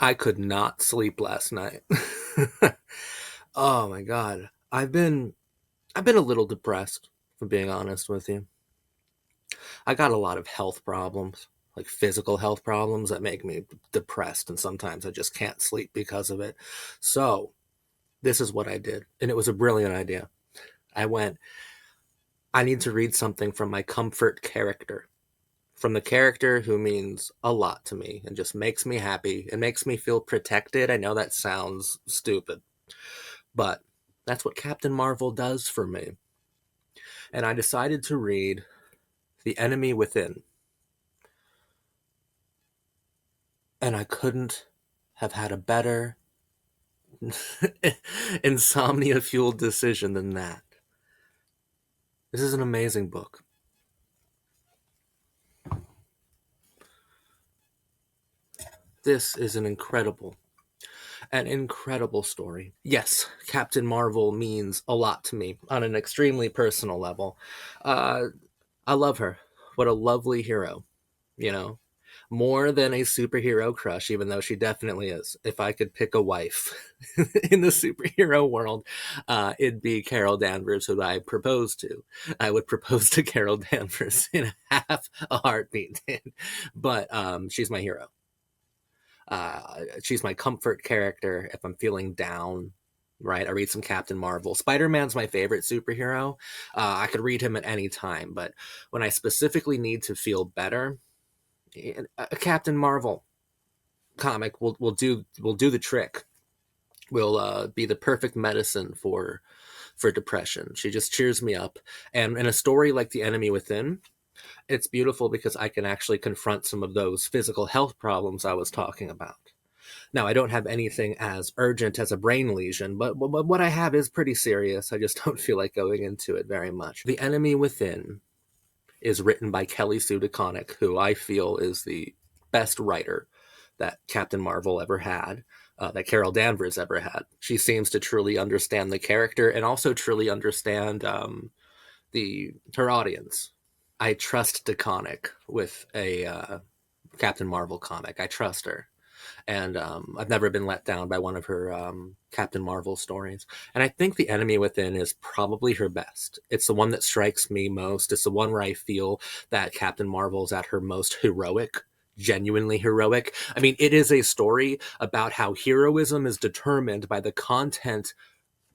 I could not sleep last night. Oh my god. I've been a little depressed, for being honest with you. I got a lot of health problems, like physical health problems that make me depressed, and sometimes I just can't sleep because of it. So, this is what I did, and it was a brilliant idea. I went, I need to read something from my comfort character. From the character who means a lot to me and just makes me happy and makes me feel protected. I know that sounds stupid, but that's what Captain Marvel does for me. And I decided to read The Enemy Within. And I couldn't have had a better insomnia fueled decision than that. This is an amazing book. This is an incredible story. Yes, Captain Marvel means a lot to me on an extremely personal level. Uh, I love her. What a lovely hero, you know? More than a superhero crush, even though she definitely is. If I could pick a wife in the superhero world, it'd be Carol Danvers, who I propose to. I would propose to Carol Danvers in half a heartbeat. But she's my hero. She's my comfort character if I'm feeling down. Right, I read some Captain Marvel. Spider-Man's my favorite superhero. I could read him at any time, but when I specifically need to feel better, a Captain Marvel comic will do the trick. Will be the perfect medicine for depression. She just cheers me up, and in a story like The Enemy Within, it's beautiful because I can actually confront some of those physical health problems I was talking about. Now, I don't have anything as urgent as a brain lesion, but what I have is pretty serious. I just don't feel like going into it very much. The Enemy Within is written by Kelly Sue DeConnick, who I feel is the best writer that Captain Marvel ever had, that Carol Danvers ever had. She seems to truly understand the character and also truly understand the her audience. I trust DeConnick with a Captain Marvel comic. I trust her. And I've never been let down by one of her Captain Marvel stories. And I think The Enemy Within is probably her best. It's the one that strikes me most. It's the one where I feel that Captain Marvel's at her most heroic, genuinely heroic. I mean, it is a story about how heroism is determined by the content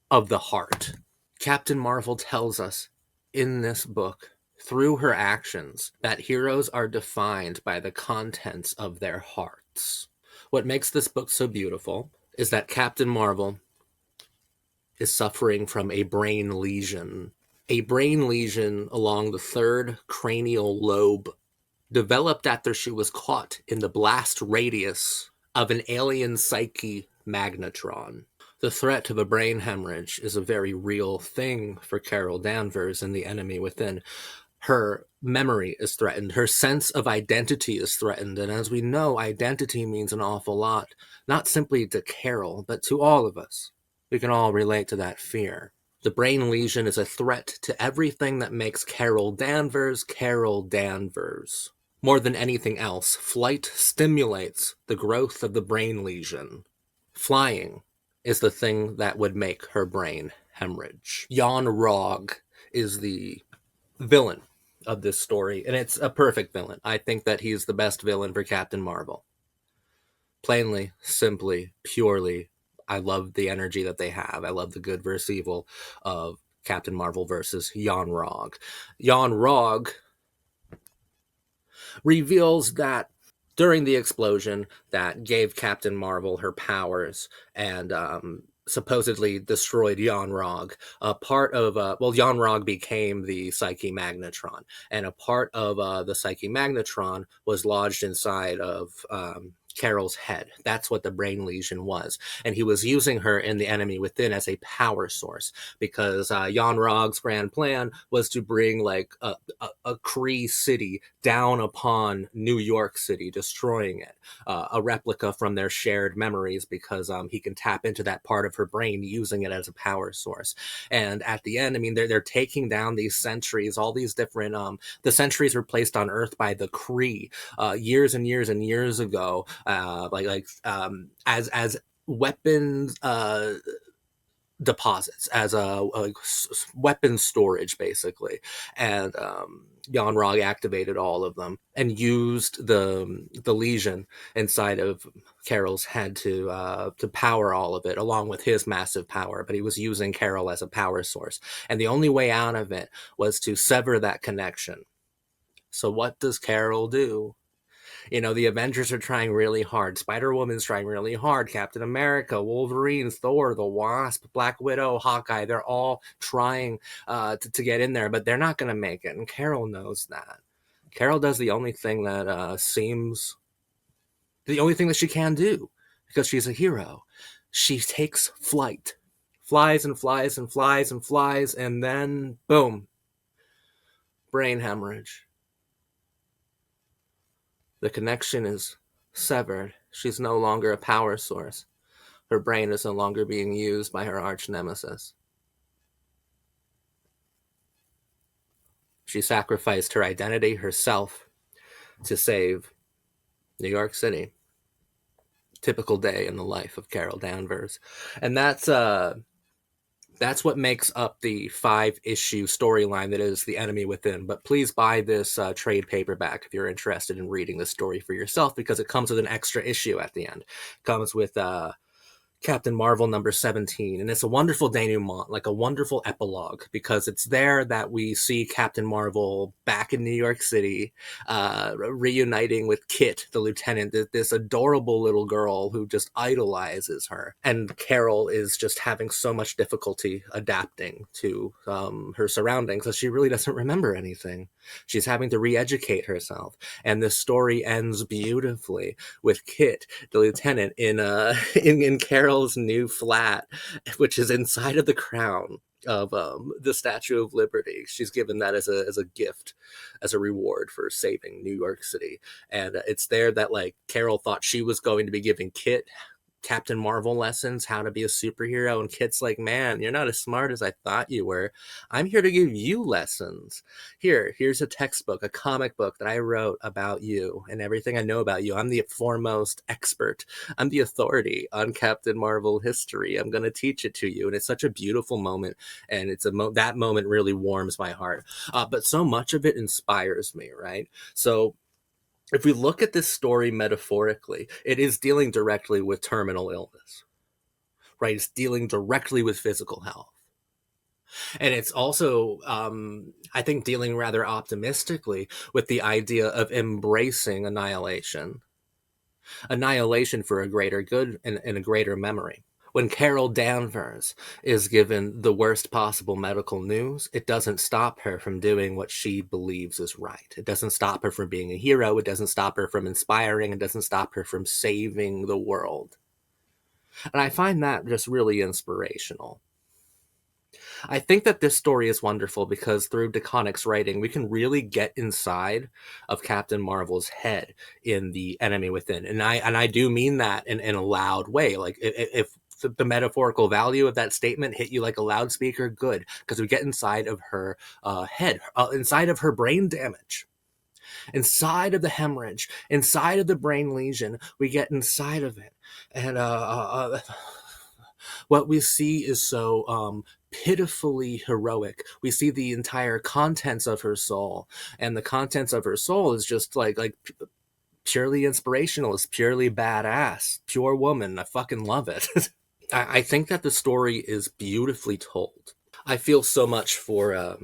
of the heart. Captain Marvel tells us in this book, through her actions, that heroes are defined by the contents of their hearts. What makes this book so beautiful is that Captain Marvel is suffering from a brain lesion. A brain lesion along the third cranial lobe developed after she was caught in the blast radius of an alien psyche magnetron. The threat of a brain hemorrhage is a very real thing for Carol Danvers in The Enemy Within. Her memory is threatened. Her sense of identity is threatened. And as we know, identity means an awful lot, not simply to Carol, but to all of us. We can all relate to that fear. The brain lesion is a threat to everything that makes Carol Danvers Carol Danvers. More than anything else, flight stimulates the growth of the brain lesion. Flying is the thing that would make her brain hemorrhage. Yon-rogg is the villain of this story, and it's a perfect villain. I think that he's the best villain for Captain Marvel. Plainly, simply, purely, I love the energy that they have. I love the good versus evil of Captain Marvel versus yon-rogg. Yon-rogg reveals that during the explosion that gave Captain Marvel her powers and supposedly destroyed yon-rogg, a part of yon-rogg became the Psyche Magnetron, and a part of the Psyche Magnetron was lodged inside of Carol's head. That's what the brain lesion was, and he was using her in The Enemy Within as a power source because yon-rogg's grand plan was to bring like a Kree city down upon New York City, destroying it, a replica from their shared memories because he can tap into that part of her brain using it as a power source. And at the end, I mean, they're taking down these sentries, all these different the sentries were placed on Earth by the Kree years and years and years ago as weapons deposits, as a weapon storage, basically. And yon-rogg activated all of them and used the lesion inside of Carol's head to power all of it, along with his massive power. But he was using Carol as a power source, and the only way out of it was to sever that connection. So what does Carol do? The Avengers are trying really hard. Spider-Woman's trying really hard. Captain America, Wolverine, Thor, the Wasp, Black Widow, Hawkeye, they're all trying to get in there, but they're not going to make it. And Carol knows that. Carol does the only thing that seems the only thing that she can do, because she's a hero. She takes flight, flies and flies and flies and flies, and then boom, brain hemorrhage. The connection is severed. She's no longer a power source. Her brain is no longer being used by her arch nemesis. She sacrificed her identity, herself, to save New York City. Typical day in the life of Carol Danvers. And that's what makes up the 5-issue storyline that is The Enemy Within. But please buy this trade paperback if you're interested in reading the story for yourself, because it comes with an extra issue at the end. It comes with Captain Marvel number 17, and it's a wonderful denouement, like a wonderful epilogue, because it's there that we see Captain Marvel back in New York City, reuniting with Kit, the lieutenant, this adorable little girl who just idolizes her. And Carol is just having so much difficulty adapting to her surroundings, so she really doesn't remember anything. She's having to re-educate herself, and the story ends beautifully with Kit, the lieutenant, in Carol's new flat, which is inside of the crown of the Statue of Liberty. She's given that as a gift, as a reward for saving New York City. And it's there that, like, Carol thought she was going to be giving Kit Captain Marvel lessons, how to be a superhero, and Kit's like, man, you're not as smart as I thought you were. I'm here to give you lessons. Here's a textbook, a comic book that I wrote about you and everything I know about you. I'm the foremost expert. I'm the authority on Captain Marvel history. I'm going to teach it to you. And it's such a beautiful moment, and it's that moment really warms my heart. But so much of it inspires me, right? So if we look at this story metaphorically, it is dealing directly with terminal illness, right? It's dealing directly with physical health. And it's also, I think, dealing rather optimistically with the idea of embracing annihilation for a greater good and a greater memory. When Carol Danvers is given the worst possible medical news, it doesn't stop her from doing what she believes is right. It doesn't stop her from being a hero. It doesn't stop her from inspiring. It doesn't stop her from saving the world. And I find that just really inspirational. I think that this story is wonderful because through DeConnick's writing, we can really get inside of Captain Marvel's head in The Enemy Within. And I do mean that in a loud way. Like, if the metaphorical value of that statement hit you like a loudspeaker, good, because we get inside of her head, inside of her brain damage, inside of the hemorrhage, inside of the brain lesion. We get inside of it, and what we see is so pitifully heroic. We see the entire contents of her soul, and the contents of her soul is just like purely inspirational. It's purely badass, pure woman. I fucking love it. I think that the story is beautifully told. I feel so much for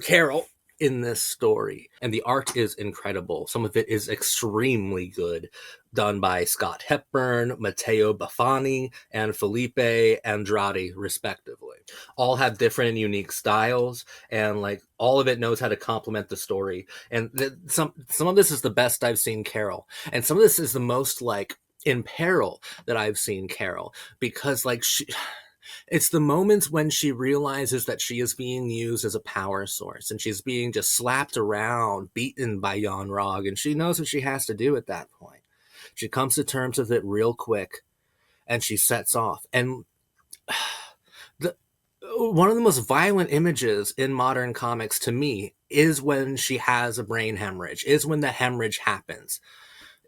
Carol in this story, and the art is incredible. Some of it is extremely good, done by Scott Hepburn, Matteo Baffani, and Felipe Andrade, respectively. All have different and unique styles, and like all of it knows how to complement the story. And some of this is the best I've seen Carol, and some of this is the most like in peril that I've seen Carol, because like it's the moments when she realizes that she is being used as a power source, and she's being just slapped around, beaten by yon-rogg, and she knows what she has to do at that point. She comes to terms with it real quick, and she sets off. And one of the most violent images in modern comics to me is when she has a brain hemorrhage, is when the hemorrhage happens.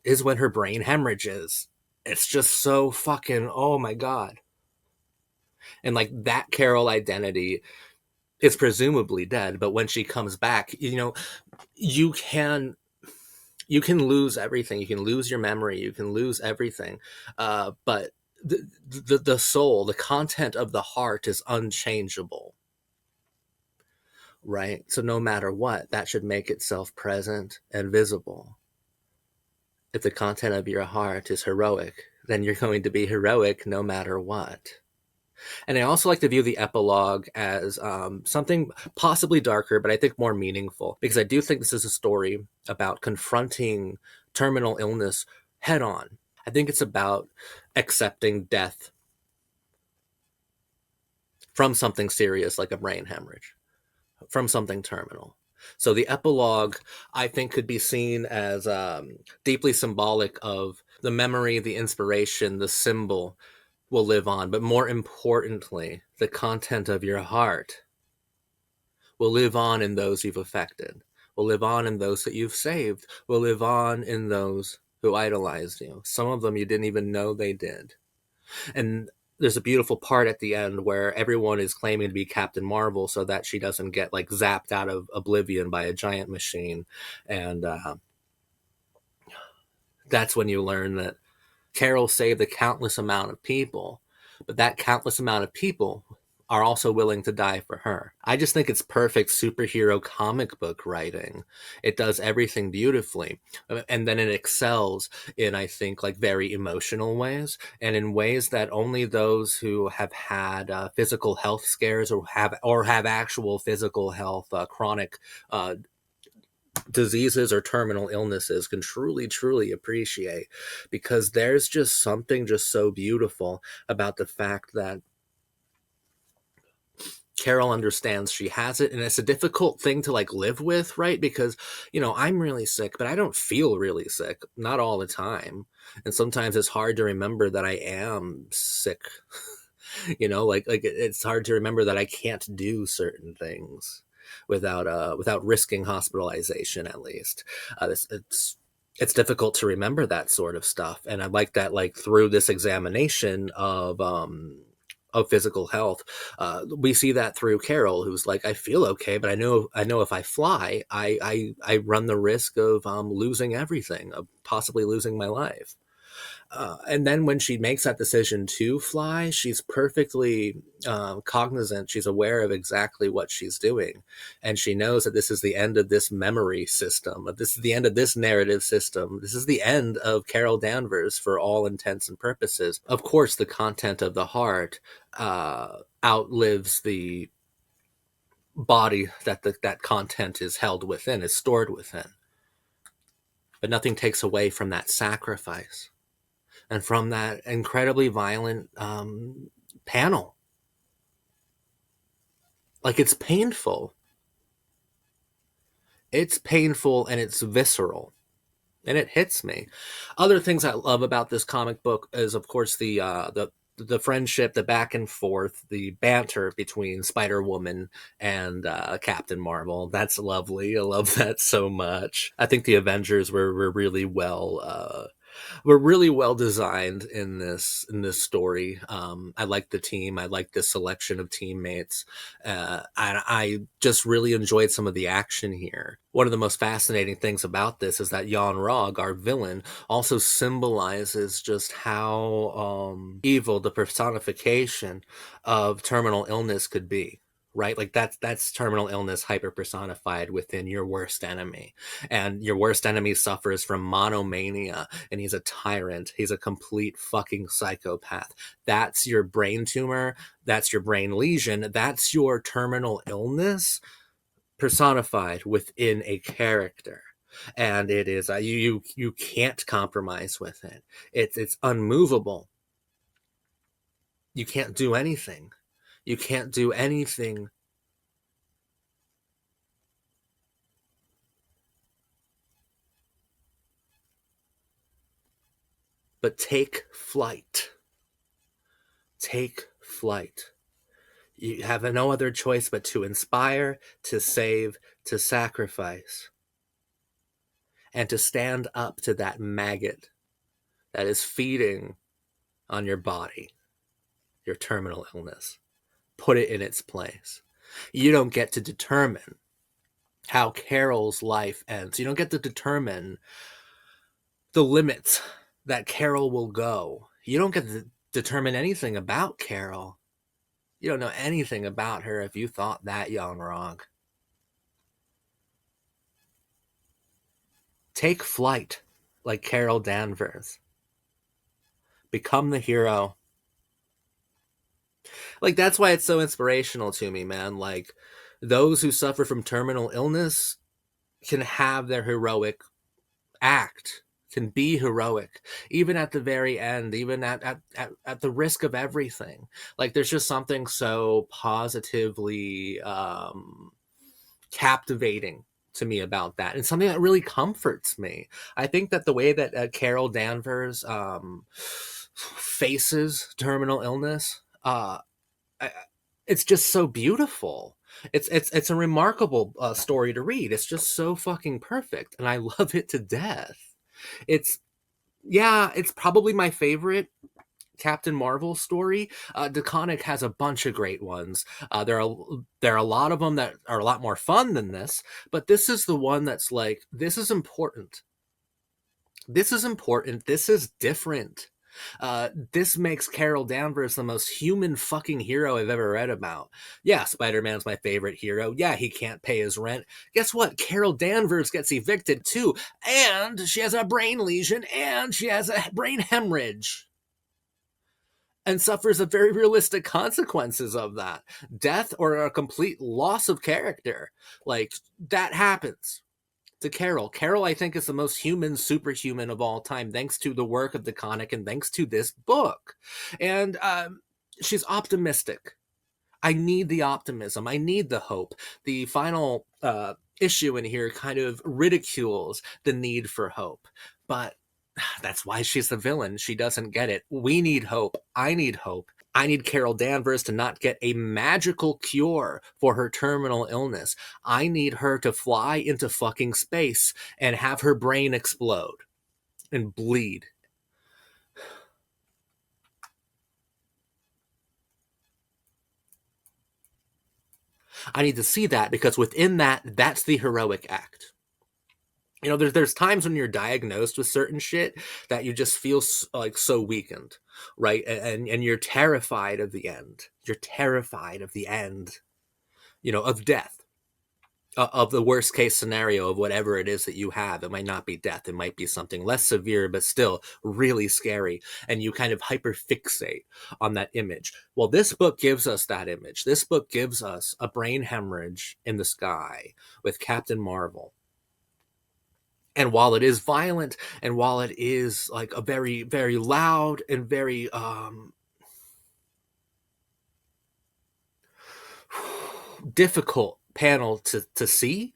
is when her brain hemorrhages. It's just so fucking, oh my God. And like that Carol identity is presumably dead, but when she comes back, you can you can lose everything. You can lose your memory. You can lose everything. But the soul, the content of the heart is unchangeable, right? So no matter what, that should make itself present and visible. If the content of your heart is heroic, then you're going to be heroic no matter what. And I also like to view the epilogue as something possibly darker, but I think more meaningful, because I do think this is a story about confronting terminal illness head on. I think it's about accepting death from something serious like a brain hemorrhage, from something terminal. So the epilogue, I think, could be seen as deeply symbolic of the memory, the inspiration, the symbol will live on. But more importantly, the content of your heart will live on in those you've affected, will live on in those that you've saved, will live on in those who idolized you. Some of them you didn't even know they did. And there's a beautiful part at the end where everyone is claiming to be Captain Marvel so that she doesn't get like zapped out of oblivion by a giant machine. And that's when you learn that Carol saved a countless amount of people, but that countless amount of people are also willing to die for her. I just think it's perfect superhero comic book writing. It does everything beautifully. And then it excels in, I think, like very emotional ways, and in ways that only those who have had physical health scares or have actual physical health, chronic diseases or terminal illnesses can truly, truly appreciate, because there's just something just so beautiful about the fact that Carol understands she has it, and it's a difficult thing to like live with, right? Because, I'm really sick, but I don't feel really sick, not all the time. And sometimes it's hard to remember that I am sick. Like it's hard to remember that I can't do certain things without risking hospitalization, at least. It's difficult to remember that sort of stuff, and I like that, like through this examination of physical health, we see that through Carol, who's like, I feel okay, but I know if I fly, I run the risk of losing everything, of possibly losing my life. And then when she makes that decision to fly, she's perfectly cognizant. She's aware of exactly what she's doing. And she knows that this is the end of this memory system. This is the end of this narrative system. This is the end of Carol Danvers for all intents and purposes. Of course, the content of the heart outlives the body that content is held within, is stored within. But nothing takes away from that sacrifice and from that incredibly violent panel. Like, it's painful. It's painful and it's visceral. And it hits me. Other things I love about this comic book is, of course, the friendship, the back and forth, the banter between Spider-Woman and Captain Marvel. That's lovely. I love that so much. I think the Avengers were really well designed in this story. I like the team. I like this selection of teammates. I just really enjoyed some of the action here. One of the most fascinating things about this is that yon-rogg, our villain, also symbolizes just how evil the personification of terminal illness could be. Right, like that's terminal illness hyper personified within your worst enemy, and your worst enemy suffers from monomania, and he's a tyrant. He's a complete fucking psychopath. That's your brain tumor. That's your brain lesion. That's your terminal illness personified within a character. And it is you can't compromise with it. It's unmovable. You can't do anything. You can't do anything but take flight. Take flight. You have no other choice but to inspire, to save, to sacrifice. and to stand up to that maggot that is feeding on your body, your terminal illness. Put it in its place. You don't get to determine how Carol's life ends. You don't get to determine the limits that Carol will go. You don't get to determine anything about Carol. You don't know anything about her if you thought that, yon-rogg. Take flight like Carol Danvers. Become the hero. Like, that's why it's so inspirational to me, man. Like, those who suffer from terminal illness can have their heroic act, can be heroic, even at the very end, even at the risk of everything. Like, there's just something so positively captivating to me about that, and something that really comforts me. I think that the way that Carol Danvers faces terminal illness, it's just so beautiful. It's a remarkable story to read. It's just so fucking perfect, and I love it to death. It's Yeah, it's probably my favorite Captain Marvel story. DeConnick has a bunch of great ones. There are a lot of them that are a lot more fun than this, but this is the one that's like, this is important. This is important. This is different. This makes Carol Danvers the most human fucking hero I've ever read about. Yeah, Spider-Man's my favorite hero. Yeah, he can't pay his rent. Guess what? Carol Danvers gets evicted too, and she has a brain lesion, and she has a brain hemorrhage, and suffers the very realistic consequences of that. Death or a complete loss of character. Like, that happens to Carol. Carol, I think, is the most human superhuman of all time, thanks to the work of DeConnick and thanks to this book. And she's optimistic. I need the optimism. I need the hope. The final issue in here kind of ridicules the need for hope. But that's why she's the villain. She doesn't get it. We need hope. I need hope. I need Carol Danvers to not get a magical cure for her terminal illness. I need her to fly into fucking space and have her brain explode and bleed. I need to see that, because within that, that's the heroic act. You know, there's times when you're diagnosed with certain shit that you just feel like so weakened, right? And you're terrified of the end. You're terrified of the end, you know, of death, of the worst case scenario of whatever it is that you have. It might not be death. It might be something less severe, but still really scary. And you kind of hyperfixate on that image. Well, this book gives us that image. This book gives us a brain hemorrhage in the sky with Captain Marvel. And while it is violent, and while it is like a very, very loud and very difficult panel to see,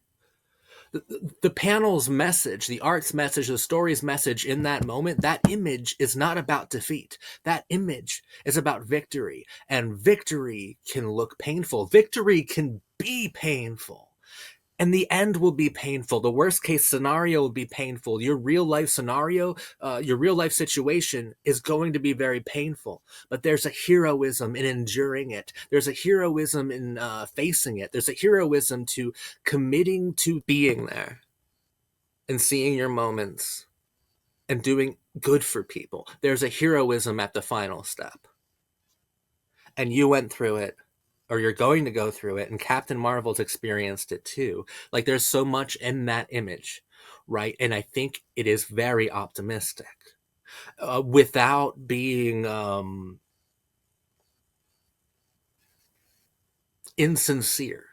the panel's message, the art's message, the story's message in that moment, that image is not about defeat. That image is about victory. And victory can look painful. Victory can be painful. And the end will be painful. The worst case scenario will be painful. Your real life scenario, your real life situation is going to be very painful. But there's a heroism in enduring it. There's a heroism in facing it. There's a heroism to committing to being there and seeing your moments and doing good for people. There's a heroism at the final step. And you went through it, or you're going to go through it, and Captain Marvel's experienced it too. Like, there's so much in that image, right? And I think it is very optimistic, without being insincere.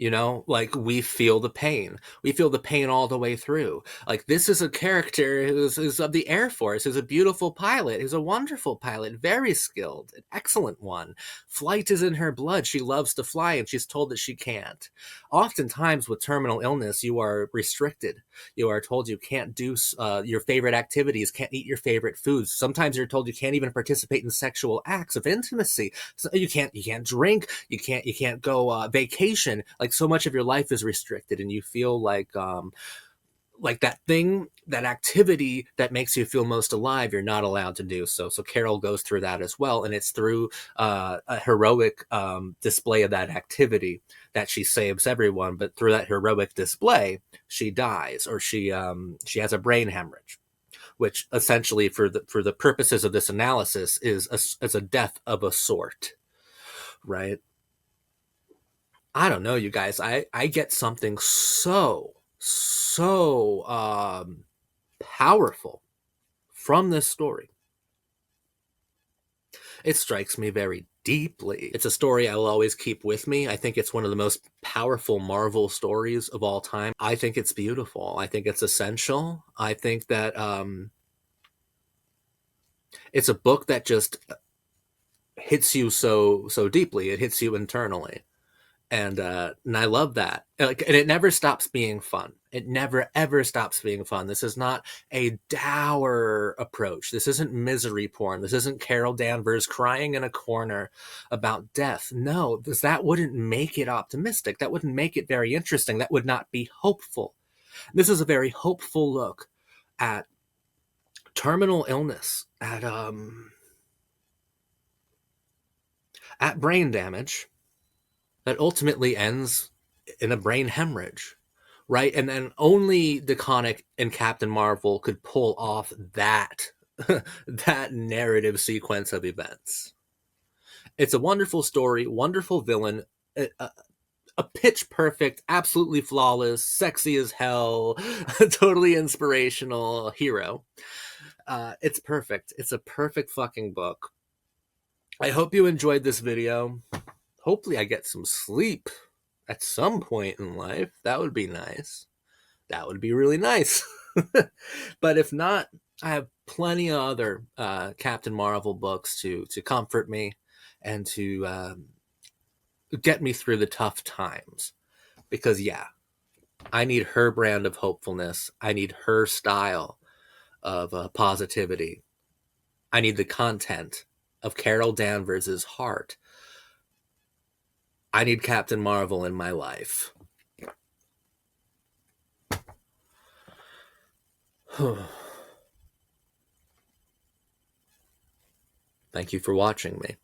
You know, like, we feel the pain. We feel the pain all the way through. Like, this is a character who's of the Air Force, who's a beautiful pilot, who's a wonderful pilot, very skilled, an excellent one. Flight is in her blood. She loves to fly, and she's told that she can't. Oftentimes with terminal illness, you are restricted. You are told you can't do your favorite activities, can't eat your favorite foods. Sometimes you're told you can't even participate in sexual acts of intimacy. So you can't drink, you can't go vacation. Like, so much of your life is restricted, and you feel like like that thing, that activity that makes you feel most alive, you're not allowed to do so. So Carol goes through that as well, and it's through a heroic display of that activity that she saves everyone. But through that heroic display, she dies, or she has a brain hemorrhage, which essentially, for the purposes of this analysis, is a death of a sort, right? I don't know, you guys. I get something so powerful from this story. It strikes me very deeply. It's a story I will always keep with me. I think it's one of the most powerful Marvel stories of all time. I think it's beautiful. I think it's essential. I think that it's a book that just hits you so deeply. It hits you internally. And I love that. And it never stops being fun. It never ever stops being fun. This is not a dour approach. This isn't misery porn. This isn't Carol Danvers crying in a corner about death. No, because that wouldn't make it optimistic. That wouldn't make it very interesting. That would not be hopeful. This is a very hopeful look at terminal illness, at brain damage that ultimately ends in a brain hemorrhage, right? And then only DeConnick and Captain Marvel could pull off that that narrative sequence of events. It's a wonderful story, wonderful villain, a pitch perfect, absolutely flawless, sexy as hell, totally inspirational hero. It's perfect. It's a perfect fucking book. I hope you enjoyed this video. Hopefully I get some sleep at some point in life. That would be nice. That would be really nice. But if not, I have plenty of other Captain Marvel books to comfort me and to get me through the tough times. Because, yeah, I need her brand of hopefulness. I need her style of positivity. I need the content of Carol Danvers' heart. I need Captain Marvel in my life. Thank you for watching me.